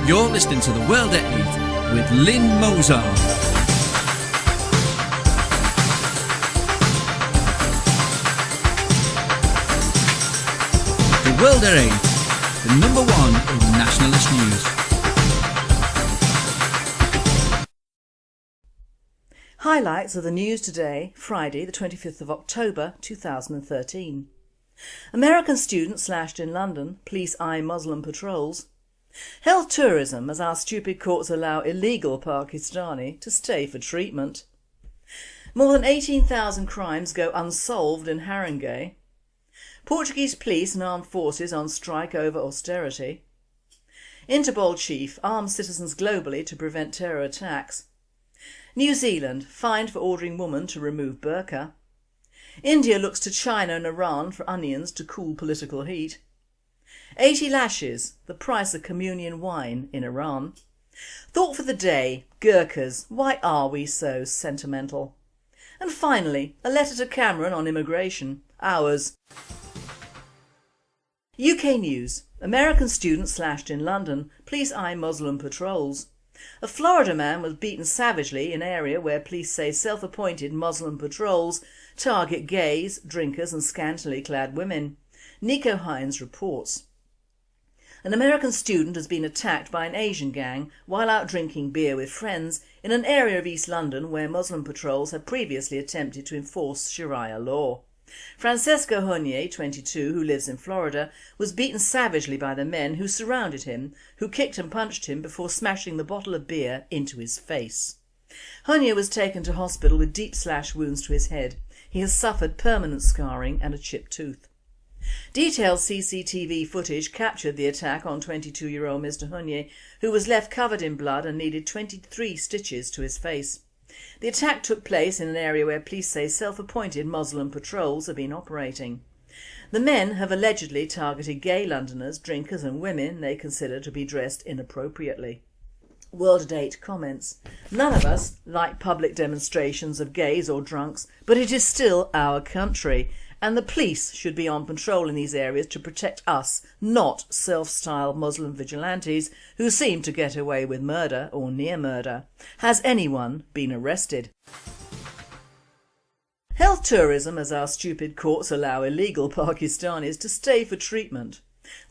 You're listening to The World at 8 with Lynn Mozart. The World at 8, the number one in nationalist news. Highlights of the news today, Friday the 25th of October 2013. American student slashed in London, police eye Muslim patrols. Health tourism as our stupid courts allow illegal Pakistani to stay for treatment. More than 18,000 crimes go unsolved in Haringey. Portuguese police and armed forces on strike over austerity. Interpol chief arms citizens globally to prevent terror attacks. New Zealand fined for ordering woman to remove Burka. India looks to China and Iran for onions to cool political heat. 80 lashes, the price of communion wine in Iran. Thought for the day, Gurkhas, why are we so sentimental? And finally, a letter to Cameron on immigration, ours. UK news, American student slashed in London, police eye Muslim patrols. A Florida man was beaten savagely in an area where police say self-appointed Muslim patrols target gays, drinkers and scantily clad women. Nico Hines reports. An American student has been attacked by an Asian gang while out drinking beer with friends in an area of East London where Muslim patrols had previously attempted to enforce Sharia law. Francesco Haringey, 22, who lives in Florida, was beaten savagely by the men who surrounded him, who kicked and punched him before smashing the bottle of beer into his face. Haringey was taken to hospital with deep slash wounds to his head. He has suffered permanent scarring and a chipped tooth. Detailed CCTV footage captured the attack on 22-year-old Mr Haringey, who was left covered in blood and needed 23 stitches to his face. The attack took place in an area where police say self-appointed Muslim patrols have been operating. The men have allegedly targeted gay Londoners, drinkers and women they consider to be dressed inappropriately. World at 8 comments. None of us like public demonstrations of gays or drunks, but it is still our country and the police should be on patrol in these areas to protect us, not self-styled Muslim vigilantes who seem to get away with murder or near murder. Has anyone been arrested? Health tourism as our stupid courts allow illegal Pakistanis to stay for treatment.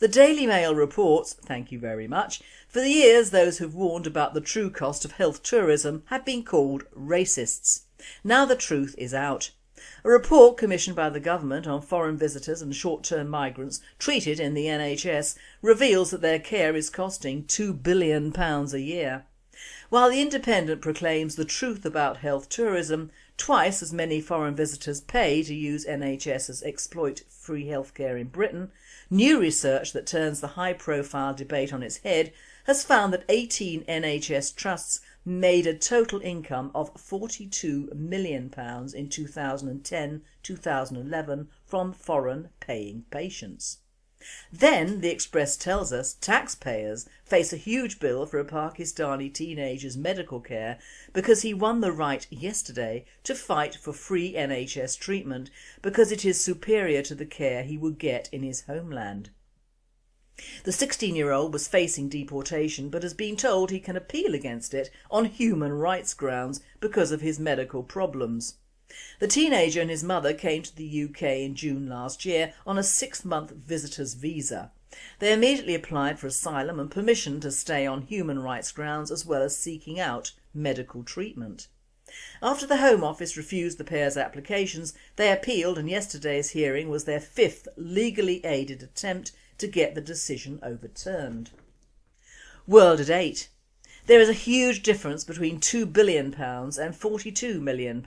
The Daily Mail reports, thank you very much, for the years those who've warned about the true cost of health tourism have been called racists. Now the truth is out. A report commissioned by the government on foreign visitors and short-term migrants treated in the NHS reveals that their care is costing £2 billion a year. While the Independent proclaims the truth about health tourism, twice as many foreign visitors pay to use NHS's exploit free healthcare in Britain, new research that turns the high-profile debate on its head has found that 18 NHS trusts made a total income of £42 million in 2010-2011 from foreign paying patients. Then, the Express tells us, taxpayers face a huge bill for a Pakistani teenager's medical care because he won the right yesterday to fight for free NHS treatment because it is superior to the care he would get in his homeland. The 16-year-old was facing deportation but has been told he can appeal against it on human rights grounds because of his medical problems. The teenager and his mother came to the UK in June last year on a 6-month visitor's visa. They immediately applied for asylum and permission to stay on human rights grounds as well as seeking out medical treatment. After the Home Office refused the pair's applications, they appealed and yesterday's hearing was their 5th legally aided attempt to get the decision overturned. World at 8. There is a huge difference between £2 billion and £42 million.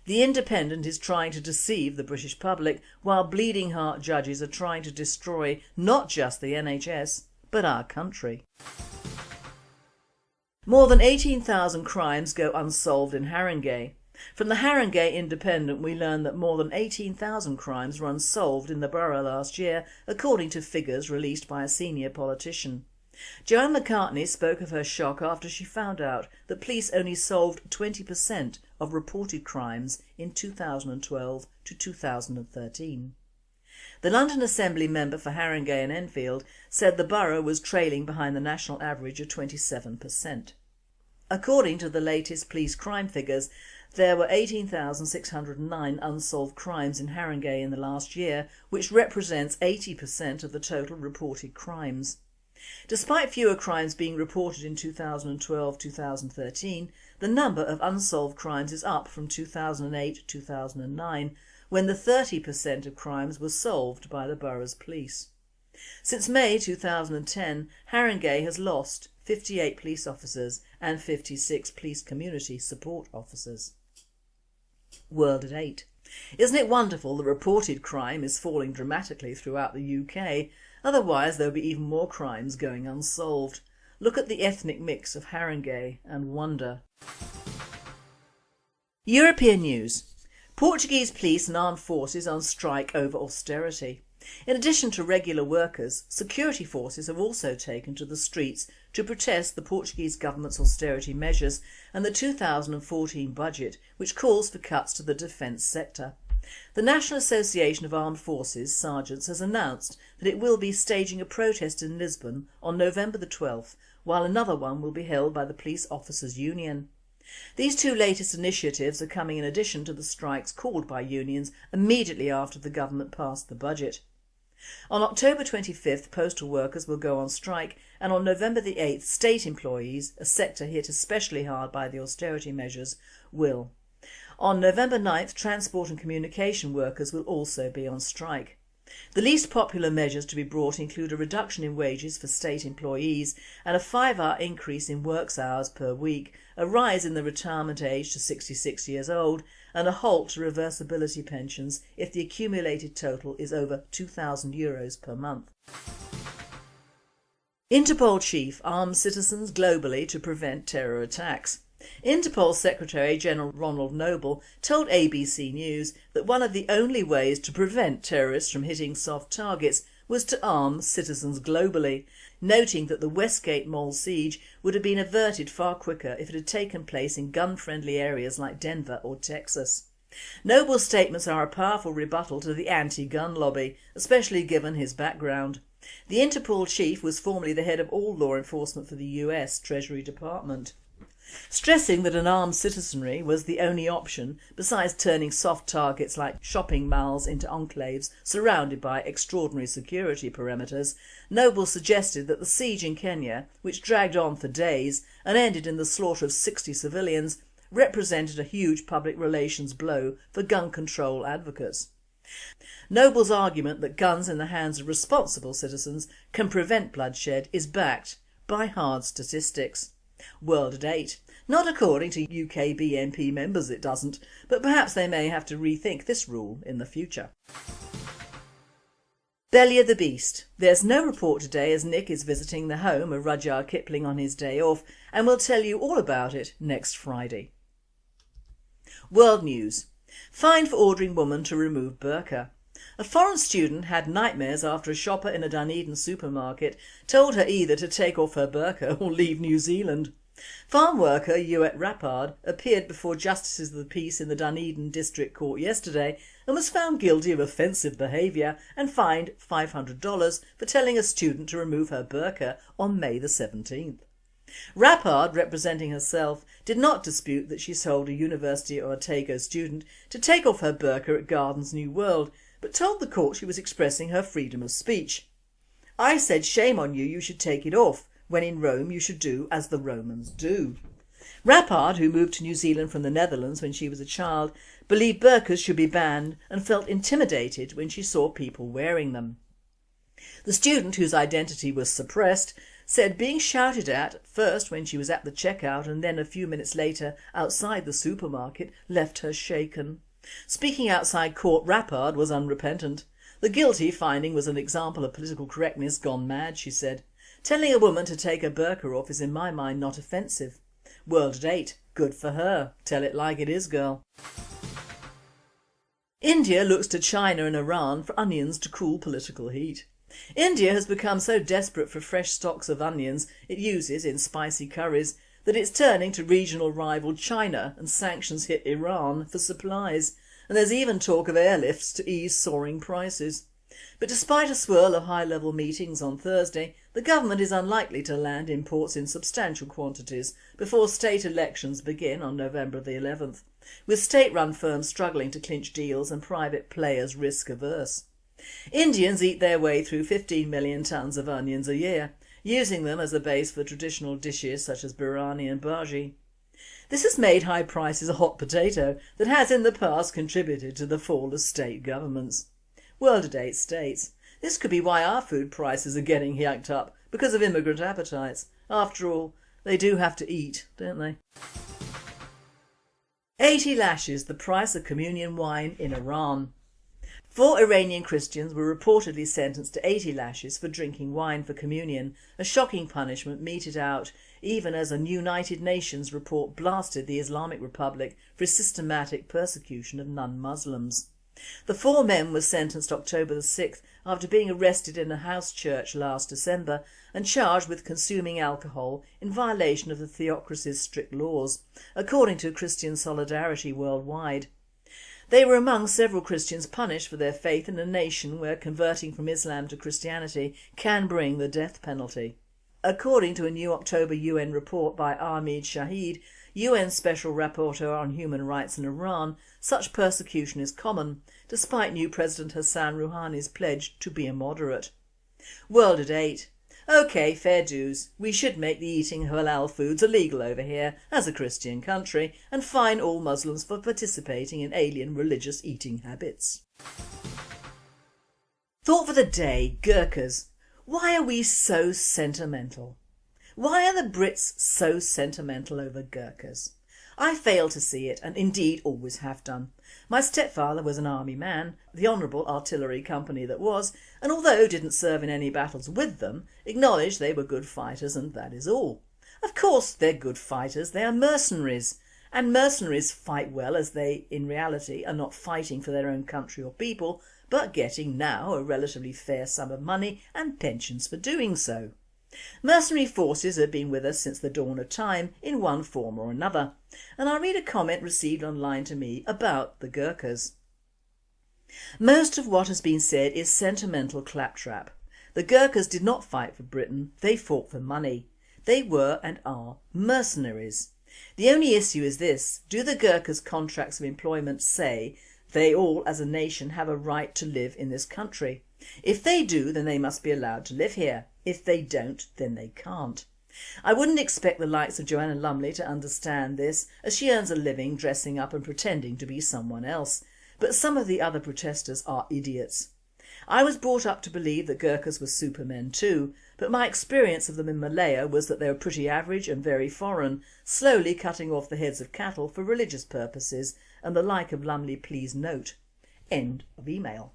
The Independent is trying to deceive the British public while bleeding heart judges are trying to destroy not just the NHS but our country. More than 18,000 crimes go unsolved in Haringey. From the Haringey Independent we learn that more than 18,000 crimes were unsolved in the borough last year, according to figures released by a senior politician. Joanne McCartney spoke of her shock after she found out that police only solved 20% of reported crimes in 2012 to 2013. The London Assembly member for Haringey and Enfield said the borough was trailing behind the national average of 27%. According to the latest police crime figures, there were 18,609 unsolved crimes in Haringey in the last year, which represents 80% of the total reported crimes. Despite fewer crimes being reported in 2012-2013, the number of unsolved crimes is up from 2008-2009, when the 30% of crimes were solved by the borough's police. Since May 2010, Haringey has lost 58 police officers and 56 police community support officers. World at 8. Isn't it wonderful that reported crime is falling dramatically throughout the UK? Otherwise there will be even more crimes going unsolved. Look at the ethnic mix of Haringey and wonder. European news. Portuguese police and armed forces on strike over austerity. In addition to regular workers, security forces have also taken to the streets to protest the Portuguese government's austerity measures and the 2014 budget, which calls for cuts to the defence sector. The National Association of Armed Forces Sergeants has announced that it will be staging a protest in Lisbon on November the 12th, while another one will be held by the Police Officers Union. These two latest initiatives are coming in addition to the strikes called by unions immediately after the government passed the budget. On October 25th, postal workers will go on strike, and on November the 8th, state employees, a sector hit especially hard by the austerity measures, will. On November 9th, transport and communication workers will also be on strike. The least popular measures to be brought include a reduction in wages for state employees and a 5-hour increase in works hours per week, a rise in the retirement age to 66 years old, and a halt to reversibility pensions if the accumulated total is over €2,000 per month. Interpol chief arms citizens globally to prevent terror attacks. Interpol Secretary General Ronald Noble told ABC News that one of the only ways to prevent terrorists from hitting soft targets was to arm citizens globally, noting that the Westgate Mall siege would have been averted far quicker if it had taken place in gun-friendly areas like Denver or Texas. Noble's statements are a powerful rebuttal to the anti-gun lobby, especially given his background. The Interpol chief was formerly the head of all law enforcement for the US Treasury Department. Stressing that an armed citizenry was the only option, besides turning soft targets like shopping malls into enclaves surrounded by extraordinary security perimeters, Noble suggested that the siege in Kenya, which dragged on for days and ended in the slaughter of 60 civilians, represented a huge public relations blow for gun control advocates. Noble's argument that guns in the hands of responsible citizens can prevent bloodshed is backed by hard statistics. World at 8. Not according to UK BNP members it doesn't, but perhaps they may have to rethink this rule in the future. Belly of the Beast. There's no report today as Nick is visiting the home of Rudyard Kipling on his day off, and we'll tell you all about it next Friday. World news. Fined for ordering woman to remove burqa. A foreign student had nightmares after a shopper in a Dunedin supermarket told her either to take off her burqa or leave New Zealand. Farm worker Yuet Rappard appeared before Justices of the Peace in the Dunedin District Court yesterday and was found guilty of offensive behaviour and fined $500 for telling a student to remove her burqa on May the 17th. Rappard, representing herself, did not dispute that she told a University of Otago student to take off her burqa at Gardens New World, but told the court she was expressing her freedom of speech. "I said shame on you, you should take it off. When in Rome you should do as the Romans do." Rappard, who moved to New Zealand from the Netherlands when she was a child, believed burqas should be banned and felt intimidated when she saw people wearing them. The student, whose identity was suppressed, said being shouted at first when she was at the checkout and then a few minutes later outside the supermarket left her shaken. Speaking outside court, Rappard was unrepentant. The guilty finding was an example of political correctness gone mad, she said. Telling a woman to take her burqa off is in my mind not offensive. World at 8. Good for her. Tell it like it is, girl. India looks to China and Iran for onions to cool political heat. India has become so desperate for fresh stocks of onions it uses in spicy curries that it's turning to regional rival China, and sanctions hit Iran for supplies, and there's even talk of airlifts to ease soaring prices. But despite a swirl of high-level meetings on Thursday, the government is unlikely to land imports in substantial quantities before state elections begin on November the 11th, with state-run firms struggling to clinch deals and private players risk-averse. Indians eat their way through 15 million tonnes of onions a year, using them as a base for traditional dishes such as biryani and bhaji. This has made high prices a hot potato that has in the past contributed to the fall of state governments. World-at-8 states. This could be why our food prices are getting yucked up, because of immigrant appetites. After all, they do have to eat, don't they? 80 lashes, the price of communion wine in Iran. 4 Iranian Christians were reportedly sentenced to 80 lashes for drinking wine for communion, a shocking punishment meted out even as a United Nations report blasted the Islamic Republic for its systematic persecution of non-Muslims. The 4 men were sentenced October the 6th after being arrested in a house church last December and charged with consuming alcohol in violation of the theocracy's strict laws, according to Christian Solidarity worldwide. They were among several Christians punished for their faith in a nation where converting from Islam to Christianity can bring the death penalty. According to a new October UN report by Ahmed Shahid, UN Special Rapporteur on Human Rights in Iran, such persecution is common, despite new President Hassan Rouhani's pledge to be a moderate. World-at-8. OK, fair dues. We should make the eating of halal foods illegal over here, as a Christian country, and fine all Muslims for participating in alien religious eating habits. Thought for the day, Gurkhas. Why are we so sentimental? Why are the Brits so sentimental over Gurkhas? I fail to see it, and indeed always have done. My stepfather was an army man, the Honourable Artillery Company that was, and although didn't serve in any battles with them, acknowledged they were good fighters and that is all. Of course they're good fighters, they are mercenaries, and mercenaries fight well as they, in reality, are not fighting for their own country or people, but getting now a relatively fair sum of money and pensions for doing so. Mercenary forces have been with us since the dawn of time in one form or another, and I'll read a comment received online to me about the Gurkhas. Most of what has been said is sentimental claptrap. The Gurkhas did not fight for Britain, they fought for money. They were and are mercenaries. The only issue is this: do the Gurkhas' contracts of employment say they all as a nation have a right to live in this country? If they do, then they must be allowed to live here. If they don't, then they can't. I wouldn't expect the likes of Joanna Lumley to understand this, as she earns a living dressing up and pretending to be someone else, but some of the other protesters are idiots. I was brought up to believe that Gurkhas were supermen too, but my experience of them in Malaya was that they were pretty average and very foreign, slowly cutting off the heads of cattle for religious purposes, and the like of Lumley please note. End of email.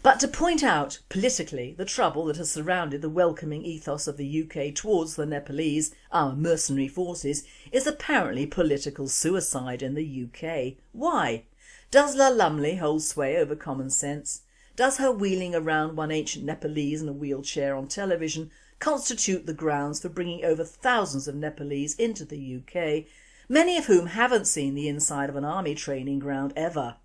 But to point out, politically, the trouble that has surrounded the welcoming ethos of the UK towards the Nepalese, our mercenary forces, is apparently political suicide in the UK. Why? Does La Lumley hold sway over common sense? Does her wheeling around one ancient Nepalese in a wheelchair on television constitute the grounds for bringing over thousands of Nepalese into the UK, many of whom haven't seen the inside of an army training ground ever?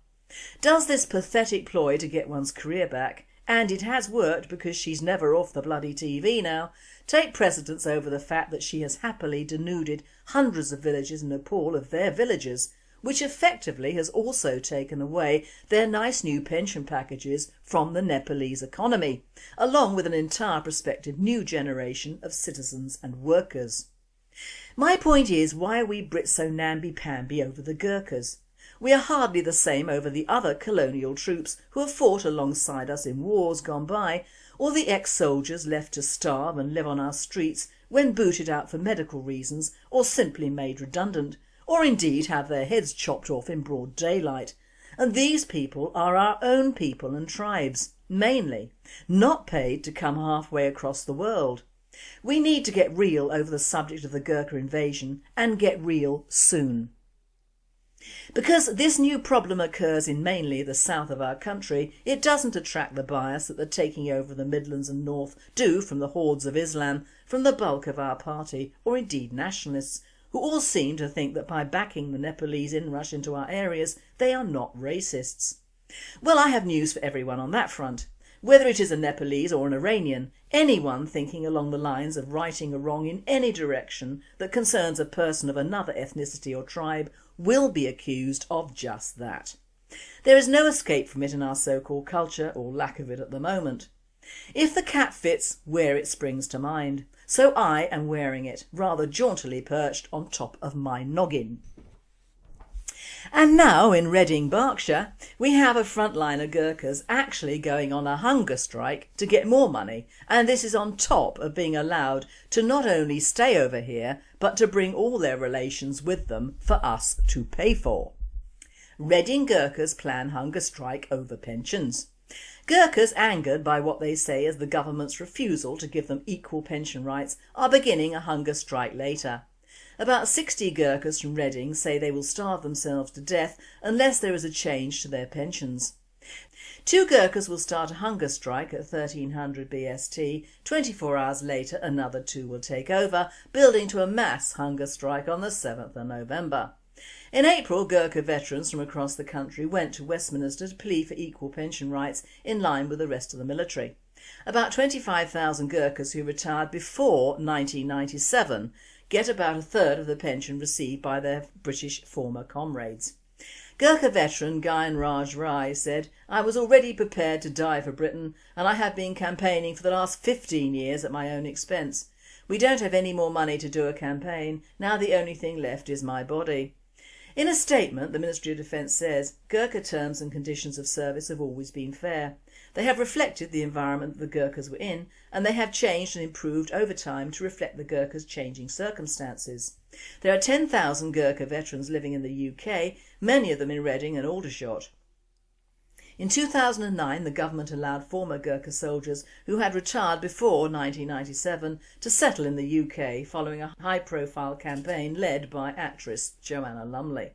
Does this pathetic ploy to get one's career back, and it has worked because she's never off the bloody TV now, take precedence over the fact that she has happily denuded hundreds of villages in Nepal of their villagers, which effectively has also taken away their nice new pension packages from the Nepalese economy, along with an entire prospective new generation of citizens and workers? My point is, why are we Brits so namby-pamby over the Gurkhas? We are hardly the same over the other colonial troops who have fought alongside us in wars gone by, or the ex-soldiers left to starve and live on our streets when booted out for medical reasons or simply made redundant, or indeed have their heads chopped off in broad daylight. And these people are our own people and tribes, mainly, not paid to come halfway across the world. We need to get real over the subject of the Gurkha invasion, and get real soon. Because this new problem occurs in mainly the south of our country, it doesn't attract the bias that the taking over the Midlands and North do from the hordes of Islam, from the bulk of our party, or indeed nationalists, who all seem to think that by backing the Nepalese inrush into our areas they are not racists. Well, I have news for everyone on that front. Whether it is a Nepalese or an Iranian, anyone thinking along the lines of righting a wrong in any direction that concerns a person of another ethnicity or tribe will be accused of just that. There is no escape from it in our so-called culture, or lack of it at the moment. If the cap fits, where it springs to mind. So I am wearing it, rather jauntily perched on top of my noggin. And now in Reading, Berkshire, we have a frontliner Gurkhas actually going on a hunger strike to get more money, and this is on top of being allowed to not only stay over here but to bring all their relations with them for us to pay for. Reading Gurkhas plan hunger strike over pensions. Gurkhas, angered by what they say is the government's refusal to give them equal pension rights, are beginning a hunger strike later. About 60 Gurkhas from Reading say they will starve themselves to death unless there is a change to their pensions. 2 Gurkhas will start a hunger strike at 1300 BST. 24 hours later another 2 will take over, building to a mass hunger strike on the 7th of November. In April, Gurkha veterans from across the country went to Westminster to plead for equal pension rights in line with the rest of the military. About 25,000 Gurkhas who retired before 1997 get about a third of the pension received by their British former comrades. Gurkha veteran Gyan Raj Rai said, "I was already prepared to die for Britain and I have been campaigning for the last 15 years at my own expense. We don't have any more money to do a campaign, now the only thing left is my body." In a statement, the Ministry of Defence says, Gurkha terms and conditions of service have always been fair. They have reflected the environment the Gurkhas were in, and they have changed and improved over time to reflect the Gurkhas' changing circumstances. There are 10,000 Gurkha veterans living in the UK, many of them in Reading and Aldershot. In 2009, the government allowed former Gurkha soldiers who had retired before 1997 to settle in the UK following a high-profile campaign led by actress Joanna Lumley.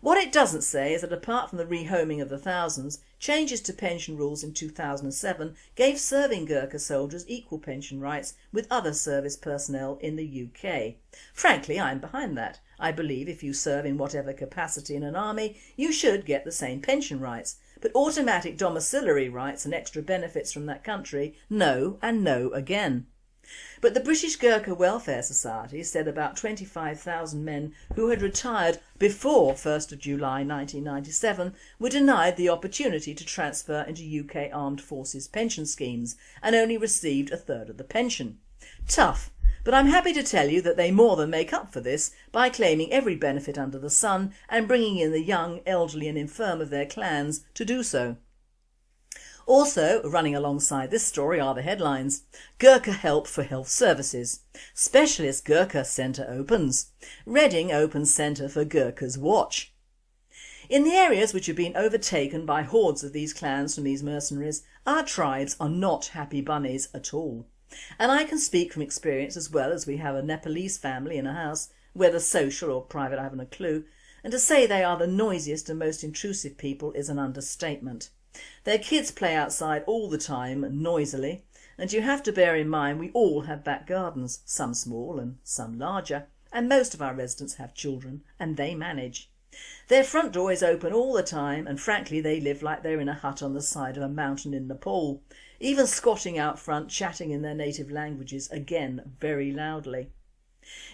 What it doesn't say is that apart from the rehoming of the thousands, changes to pension rules in 2007 gave serving Gurkha soldiers equal pension rights with other service personnel in the UK. Frankly, I'm behind that. I believe if you serve in whatever capacity in an army, you should get the same pension rights. But automatic domiciliary rights and extra benefits from that country, no and no again. But the British Gurkha Welfare Society said about 25,000 men who had retired before 1st of July 1997 were denied the opportunity to transfer into UK Armed Forces pension schemes and only received a third of the pension. Tough, but I'm happy to tell you that they more than make up for this by claiming every benefit under the sun and bringing in the young, elderly and infirm of their clans to do so. Also, running alongside this story are the headlines. Gurkha help for health services. Specialist Gurkha centre opens. Reading opens centre for Gurkhas watch. In the areas which have been overtaken by hordes of these clans from these mercenaries, our tribes are not happy bunnies at all. And I can speak from experience as well, as we have a Nepalese family in a house, whether social or private I haven't a clue, and to say they are the noisiest and most intrusive people is an understatement. Their kids play outside all the time noisily, and you have to bear in mind we all have back gardens, some small and some larger, and most of our residents have children and they manage. Their front door is open all the time and frankly they live like they're in a hut on the side of a mountain in Nepal, even squatting out front chatting in their native languages, again very loudly.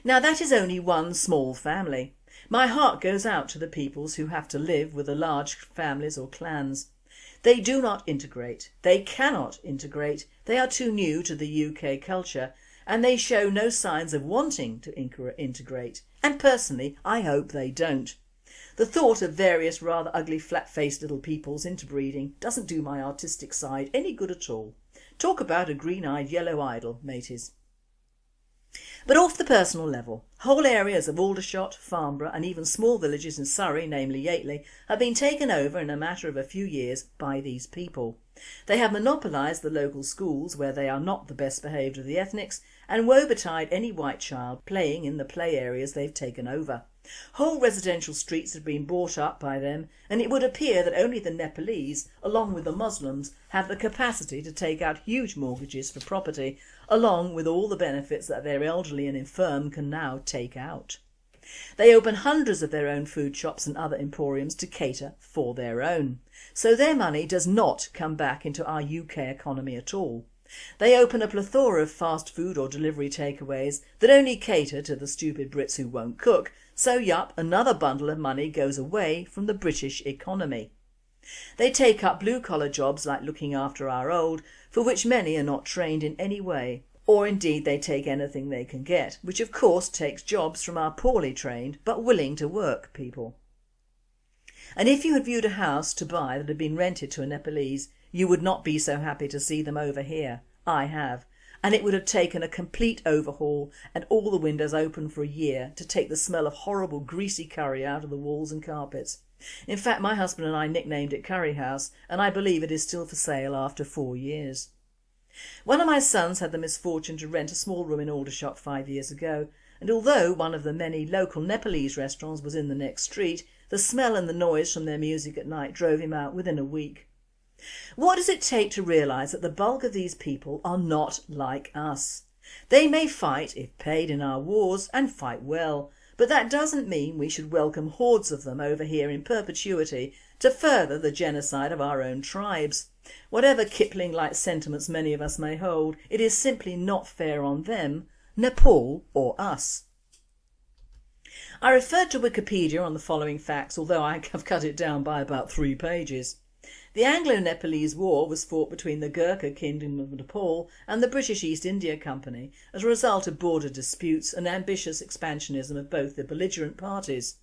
Now that is only one small family. My heart goes out to the peoples who have to live with the large families or clans. They do not integrate, they cannot integrate, they are too new to the UK culture and they show no signs of wanting to integrate, and personally I hope they don't. The thought of various rather ugly flat-faced little peoples interbreeding doesn't do my artistic side any good at all. Talk about a green-eyed yellow idol, mateys. But off the personal level, whole areas of Aldershot, Farnborough and even small villages in Surrey, namely Yateley, have been taken over in a matter of a few years by these people. They have monopolised the local schools where they are not the best behaved of the ethnics and woe betide any white child playing in the play areas they've taken over. Whole residential streets have been bought up by them and it would appear that only the Nepalese, along with the Muslims, have the capacity to take out huge mortgages for property, along with all the benefits that their elderly and infirm can now take out. They open hundreds of their own food shops and other emporiums to cater for their own. So their money does not come back into our UK economy at all. They open a plethora of fast food or delivery takeaways that only cater to the stupid Brits who won't cook, so yup, another bundle of money goes away from the British economy. They take up blue-collar jobs like looking after our old, for which many are not trained in any way, or indeed they take anything they can get, which of course takes jobs from our poorly trained but willing to work people. And if you had viewed a house to buy that had been rented to a Nepalese, you would not be so happy to see them over here. I have. And it would have taken a complete overhaul and all the windows open for a year to take the smell of horrible greasy curry out of the walls and carpets. In fact, my husband and I nicknamed it Curry House, and I believe it is still for sale after 4 years. One of my sons had the misfortune to rent a small room in Aldershot 5 years ago, and although one of the many local Nepalese restaurants was in the next street, the smell and the noise from their music at night drove him out within a week. What does it take to realise that the bulk of these people are not like us? They may fight, if paid, in our wars, and fight well, but that doesn't mean we should welcome hordes of them over here in perpetuity to further the genocide of our own tribes. Whatever Kipling-like sentiments many of us may hold, it is simply not fair on them, Nepal or us. I referred to Wikipedia on the following facts, although I have cut it down by about 3 pages. The Anglo-Nepalese War was fought between the Gurkha Kingdom of Nepal and the British East India Company as a result of border disputes and ambitious expansionism of both the belligerent parties.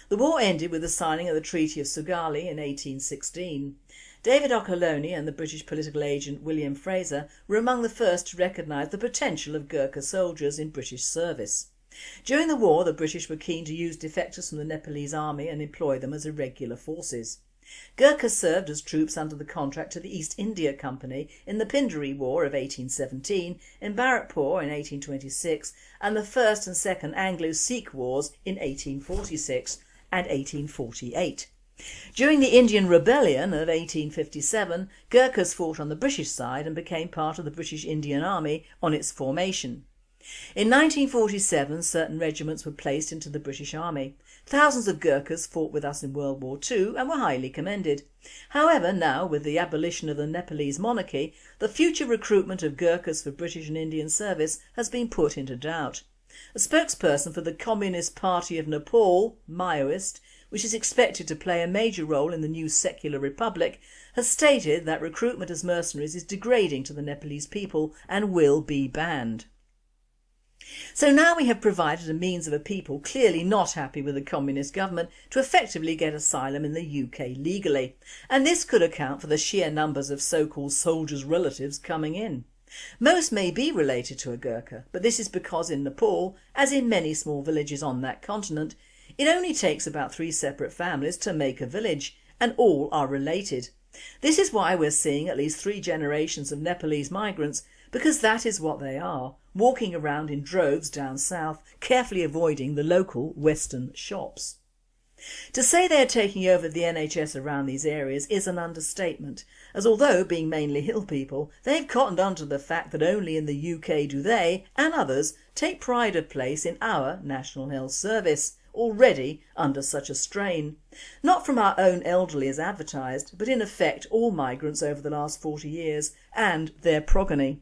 The war ended with the signing of the Treaty of Sugali in 1816. David Okoloni and the British political agent William Fraser were among the first to recognise the potential of Gurkha soldiers in British service. During the war, the British were keen to use defectors from the Nepalese army and employ them as irregular forces. Gurkhas served as troops under the contract to the East India Company in the Pindari War of 1817, in Bharatpur in 1826 and the First and Second Anglo-Sikh Wars in 1846 and 1848. During the Indian Rebellion of 1857, Gurkhas fought on the British side and became part of the British Indian Army on its formation. In 1947, certain regiments were placed into the British Army. Thousands of Gurkhas fought with us in World War II and were highly commended. However, now, with the abolition of the Nepalese monarchy, the future recruitment of Gurkhas for British and Indian service has been put into doubt. A spokesperson for the Communist Party of Nepal, Maoist, which is expected to play a major role in the new secular republic, has stated that recruitment as mercenaries is degrading to the Nepalese people and will be banned. So now we have provided a means of a people clearly not happy with the communist government to effectively get asylum in the UK legally, and this could account for the sheer numbers of so-called soldiers' relatives coming in. Most may be related to a Gurkha, but this is because in Nepal, as in many small villages on that continent, it only takes about 3 separate families to make a village, and all are related. This is why we're seeing at least 3 generations of Nepalese migrants, because that is what they are, walking around in droves down south, carefully avoiding the local Western shops. To say they are taking over the NHS around these areas is an understatement, as although being mainly hill people, they've cottoned on to the fact that only in the UK do they, and others, take pride of place in our National Health Service, already under such a strain. Not from our own elderly as advertised, but in effect all migrants over the last 40 years and their progeny.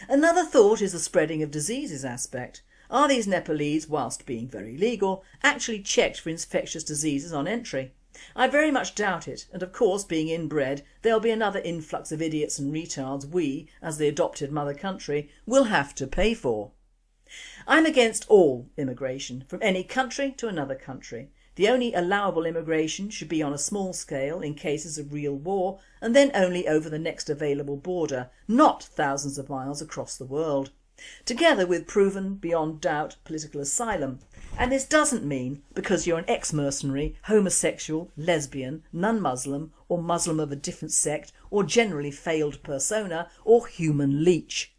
Another thought is the spreading of diseases aspect. Are these Nepalese, whilst being very legal, actually checked for infectious diseases on entry? I very much doubt it, and of course, being inbred, there'll be another influx of idiots and retards we, as the adopted mother country, will have to pay for. I'm against all immigration, from any country to another country. The only allowable immigration should be on a small scale in cases of real war, and then only over the next available border, not thousands of miles across the world. Together with proven, beyond doubt, political asylum. And this doesn't mean because you're an ex-mercenary, homosexual, lesbian, non-Muslim, or Muslim of a different sect, or generally failed persona, or human leech.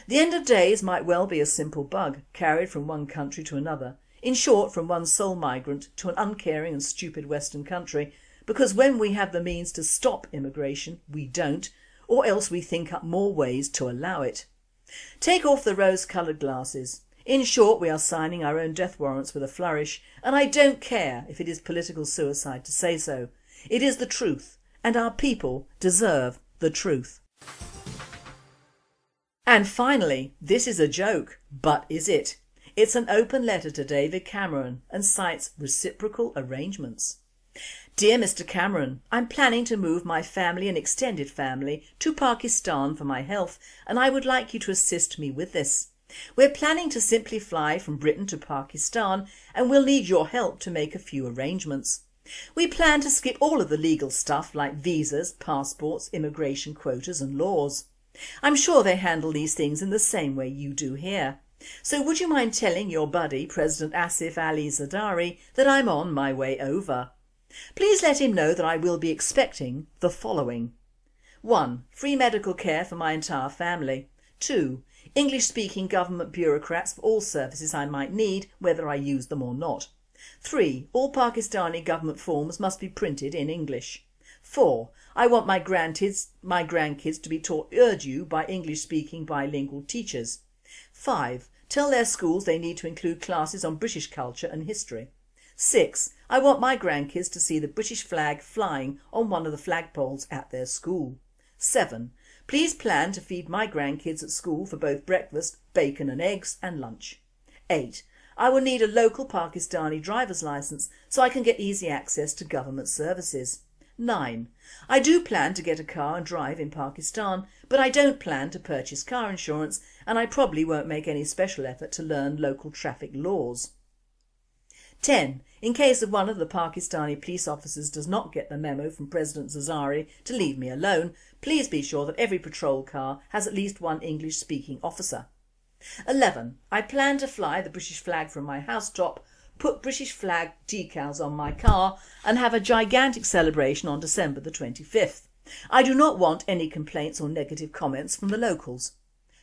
The end of days might well be a simple bug, carried from one country to another. In short, from one sole migrant to an uncaring and stupid Western country, because when we have the means to stop immigration, we don't, or else we think up more ways to allow it. Take off the rose-coloured glasses. In short, we are signing our own death warrants with a flourish, and I don't care if it is political suicide to say so. It is the truth, and our people deserve the truth. And finally, this is a joke, but is it? It's an open letter to David Cameron and cites reciprocal arrangements. Dear Mr Cameron, I'm planning to move my family and extended family to Pakistan for my health, and I would like you to assist me with this. We're planning to simply fly from Britain to Pakistan, and we'll need your help to make a few arrangements. We plan to skip all of the legal stuff like visas, passports, immigration quotas and laws. I'm sure they handle these things in the same way you do here. So would you mind telling your buddy, President Asif Ali Zardari, that I'm on my way over? Please let him know that I will be expecting the following. 1. Free medical care for my entire family. 2. English-speaking government bureaucrats for all services I might need, whether I use them or not. 3. All Pakistani government forms must be printed in English. 4. I want my grandkids to be taught Urdu by English-speaking bilingual teachers. 5. Tell their schools they need to include classes on British culture and history. 6. I want my grandkids to see the British flag flying on one of the flagpoles at their school. 7. Please plan to feed my grandkids at school for both breakfast, bacon and eggs, and lunch. 8. I will need a local Pakistani driver's licence so I can get easy access to government services. 9. I do plan to get a car and drive in Pakistan, but I don't plan to purchase car insurance, and I probably won't make any special effort to learn local traffic laws. 10. In case of one of the Pakistani police officers does not get the memo from President Zardari to leave me alone, please be sure that every patrol car has at least one English-speaking officer. 11. I plan to fly the British flag from my housetop, put British flag decals on my car and have a gigantic celebration on December the 25th. I do not want any complaints or negative comments from the locals.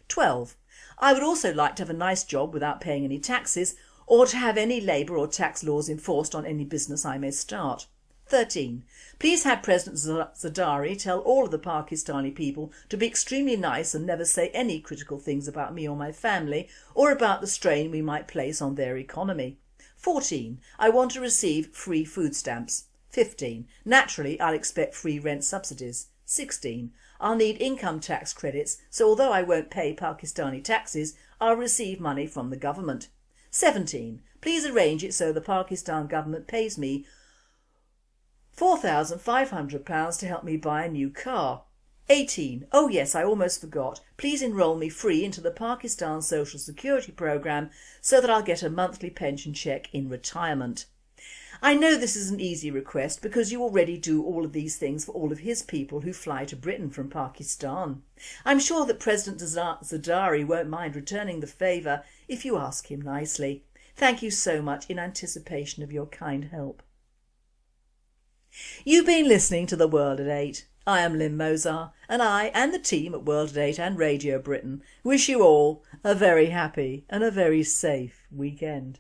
12. I would also like to have a nice job without paying any taxes, or to have any labour or tax laws enforced on any business I may start. 13. Please have President Zardari tell all of the Pakistani people to be extremely nice and never say any critical things about me or my family, or about the strain we might place on their economy. 14. I want to receive free food stamps. 15. Naturally, I'll expect free rent subsidies. 16. I'll need income tax credits, so although I won't pay Pakistani taxes, I'll receive money from the government. 17. Please arrange it so the Pakistan government pays me £4,500 to help me buy a new car. 18. Oh yes, I almost forgot. Please enrol me free into the Pakistan Social Security programme so that I'll get a monthly pension cheque in retirement. I know this is an easy request because you already do all of these things for all of his people who fly to Britain from Pakistan. I'm sure that President Zardari won't mind returning the favour if you ask him nicely. Thank you so much in anticipation of your kind help. You've been listening to The World at 8. I am Lynn Mozar, and I and the team at World at 8 and Radio Britain wish you all a very happy and a very safe weekend.